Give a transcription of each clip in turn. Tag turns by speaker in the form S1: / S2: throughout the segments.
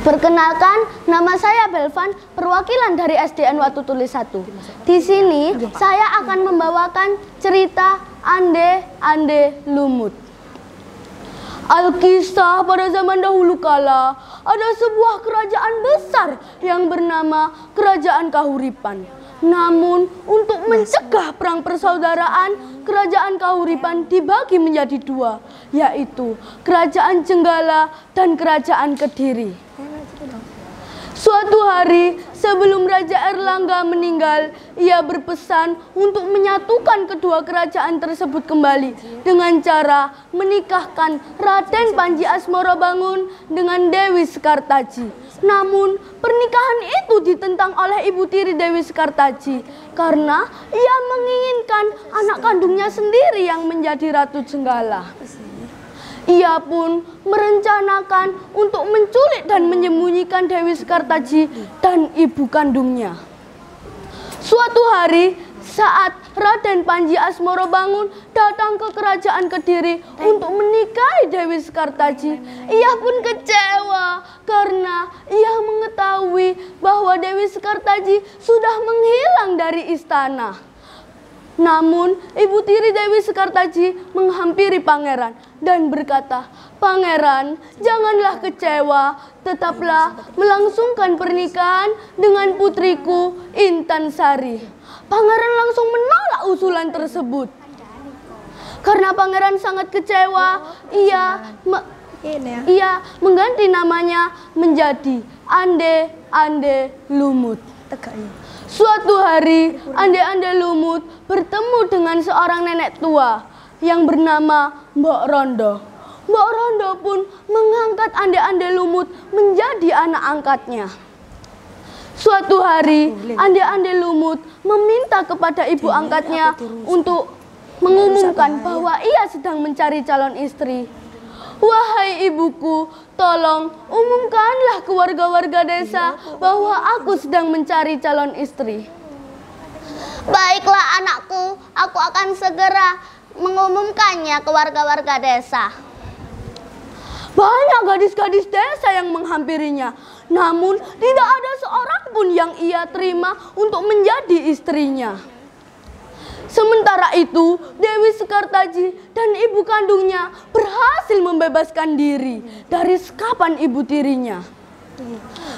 S1: Perkenalkan, nama saya Belvan, perwakilan dari SDN Watu Tulis 1. Di sini saya akan membawakan cerita Ande-Ande Lumut. Alkisah pada zaman dahulu kala, ada sebuah kerajaan besar yang bernama Kerajaan Kahuripan. Namun, untuk mencegah perang persaudaraan, Kerajaan Kahuripan dibagi menjadi dua, yaitu Kerajaan Jenggala dan Kerajaan Kediri. Suatu hari sebelum Raja Erlangga meninggal, ia berpesan untuk menyatukan kedua kerajaan tersebut kembali dengan cara menikahkan Raden Panji Asmorobangun dengan Dewi Sekartaji. Namun pernikahan itu ditentang oleh ibu tiri Dewi Sekartaji karena ia menginginkan anak kandungnya sendiri yang menjadi Ratu Jenggala. Ia pun merencanakan untuk menculik dan menyembunyikan Dewi Sekartaji dan ibu kandungnya. Suatu hari, saat Raden Panji Asmorobangun datang ke kerajaan Kediri untuk menikahi Dewi Sekartaji, ia pun kecewa karena ia mengetahui bahwa Dewi Sekartaji sudah menghilang dari istana. Namun, ibu tiri Dewi Sekartaji menghampiri pangeran dan berkata, "Pangeran, janganlah kecewa, tetaplah melangsungkan pernikahan dengan putriku Intan Sari." Pangeran langsung menolak usulan tersebut. Karena pangeran sangat kecewa, ia mengganti namanya menjadi Ande-Ande Lumut. Suatu hari, Ande-Ande Lumut bertemu dengan seorang nenek tua yang bernama Mbok Rondo. Mbok Rondo pun mengangkat Ande-Ande Lumut menjadi anak angkatnya. Suatu hari, Ande-Ande Lumut meminta kepada ibu angkatnya untuk mengumumkan bahwa ia sedang mencari calon istri. "Wahai ibuku, tolong umumkanlah ke warga-warga desa bahwa aku sedang mencari calon istri."
S2: "Baiklah anakku, aku akan segera mengumumkannya ke warga-warga desa."
S1: Banyak gadis-gadis desa yang menghampirinya, namun tidak ada seorang pun yang ia terima untuk menjadi istrinya. Sementara itu, Dewi Sekartaji dan ibu kandungnya berhasil membebaskan diri dari sekapan ibu tirinya.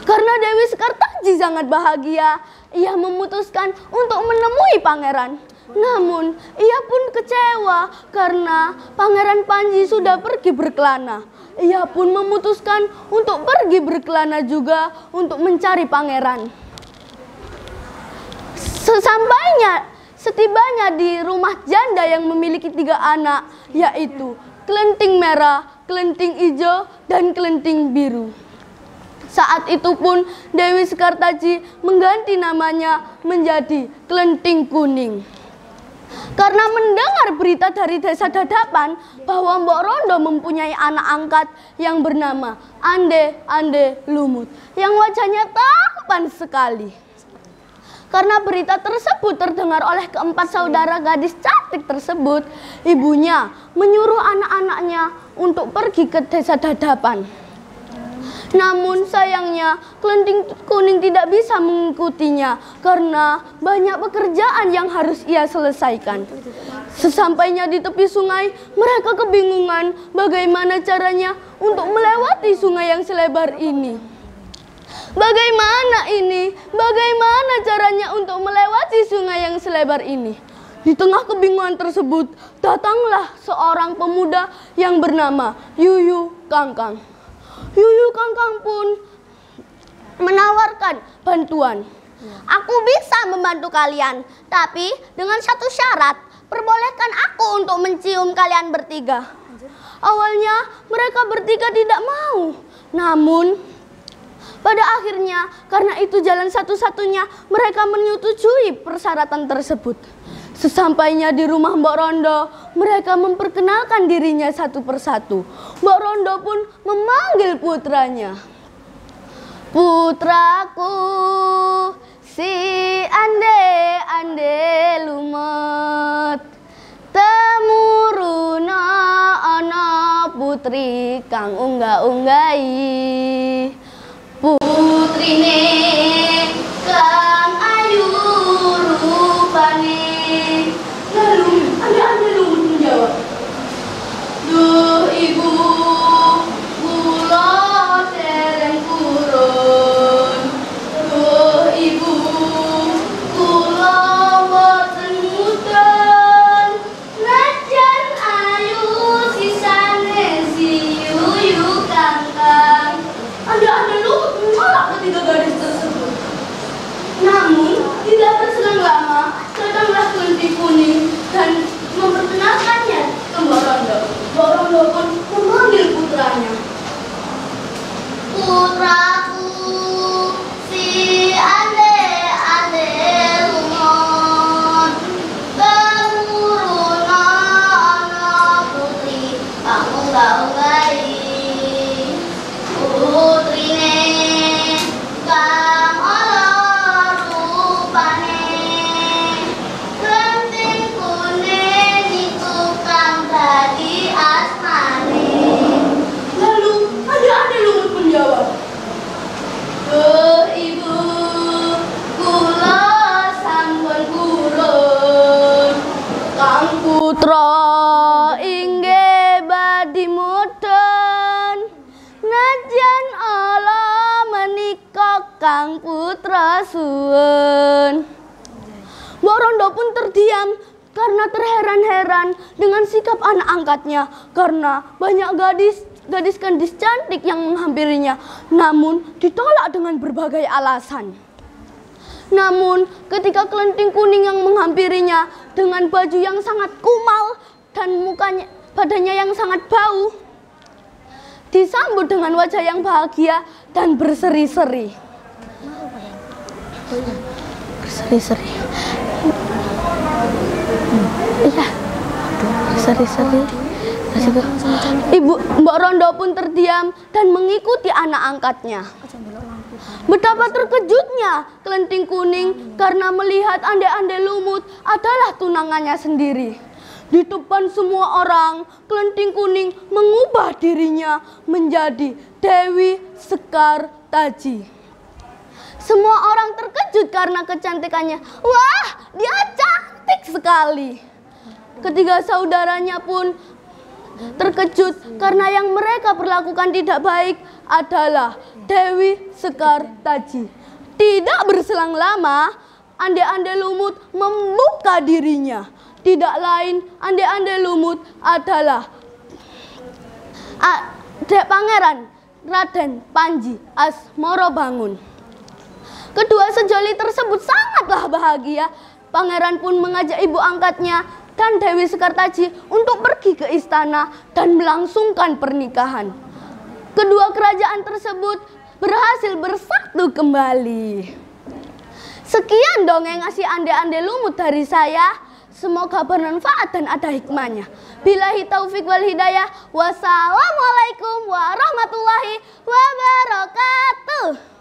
S1: Karena Dewi Sekartaji sangat bahagia, ia memutuskan untuk menemui pangeran. Namun, ia pun kecewa karena Pangeran Panji sudah pergi berkelana. Ia pun memutuskan untuk pergi berkelana juga untuk mencari pangeran. Setibanya di rumah janda yang memiliki 3 anak, yaitu Kelenting Merah, Kelenting Hijau, dan Kelenting Biru. Saat itu pun Dewi Sekartaji mengganti namanya menjadi Kelenting Kuning. Karena mendengar berita dari desa Dadapan bahwa Mbok Rondo mempunyai anak angkat yang bernama Ande-Ande Lumut, yang wajahnya tampan sekali. Karena berita tersebut terdengar oleh keempat saudara gadis cantik tersebut, ibunya menyuruh anak-anaknya untuk pergi ke desa Dadapan. Namun sayangnya Kelenting Kuning tidak bisa mengikutinya karena banyak pekerjaan yang harus ia selesaikan. Sesampainya di tepi sungai, mereka kebingungan bagaimana caranya untuk melewati sungai yang selebar ini. Bagaimana caranya untuk melewati sungai yang selebar ini? Di tengah kebingungan tersebut, datanglah seorang pemuda yang bernama Yuyu Kangkang. Yuyu Kangkang pun menawarkan bantuan.
S2: "Aku bisa membantu kalian, tapi dengan satu syarat, perbolehkan aku untuk mencium kalian bertiga."
S1: Awalnya mereka bertiga tidak mau, namun pada akhirnya karena itu jalan satu-satunya, mereka menyetujui persyaratan tersebut. Sesampainya di rumah Mbok Rondo, mereka memperkenalkan dirinya satu persatu. Mbok Rondo pun memanggil putranya. "Putraku, si Ande-Ande Lumut, temuruna ana putri kang unggah-unggahi.
S2: putrine kang ayu rupane.
S1: Lalu ande-ande lumut menjawab, duh ibu, kula dereng purun. Duh ibu, kula boten mudun.
S2: Najan ayu sisane si yuyu kangkang.
S1: Ande-ande lumut menolak ketiga gadis tersebut. Namun tidak berselang lama, datanglah kelinci kuning dan memperkenalkannya ke Mbak Rondo. Mbak Rondo pun memanggil putranya.
S2: Putraku si ande lumut keturunan putri kamu gaungai putrine kang ala rupane kenting kuning iku kang dadi asmane.
S1: Lalu ande-ande lumut menjawab, duh ibu, kula sampun purun. Kang putra inggih badhe mudhun. Najan ala menika Kang putra suwun. Mbok Rondo pun terdiam karena terheran-heran dengan sikap anak angkatnya, karena banyak gadis cantik yang menghampirinya, namun ditolak dengan berbagai alasan. Namun ketika kelenting kuning yang menghampirinya dengan baju yang sangat kumal dan badannya yang sangat bau, disambut dengan wajah yang bahagia dan berseri-seri. Berseri-seri. Iya. Berseri-seri. Ibu Mbak Rondo pun terdiam dan mengikuti anak angkatnya. Betapa terkejutnya kelenting kuning karena melihat ande-ande lumut adalah tunangannya sendiri. Di depan semua orang, kelenting kuning mengubah dirinya menjadi Dewi Sekar Taji. Semua orang terkejut karena kecantikannya. Wah, dia cantik sekali. Ketiga saudaranya pun terkejut karena yang mereka perlakukan tidak baik adalah Dewi Sekar Taji. Tidak berselang lama, ande-ande lumut membuka dirinya. Tidak lain, ande-ande lumut adalah Pangeran Raden Panji Asmorobangun. Kedua sejoli tersebut sangatlah bahagia. Pangeran pun mengajak ibu angkatnya dan Dewi Sekar Taji untuk pergi ke istana dan melangsungkan pernikahan. Kedua kerajaan tersebut berhasil bersatu kembali. Sekian dongeng ngasih ande-ande lumut dari saya. Semoga bermanfaat dan ada hikmahnya. Billahi taufik wal hidayah. Wassalamualaikum warahmatullahi wabarakatuh.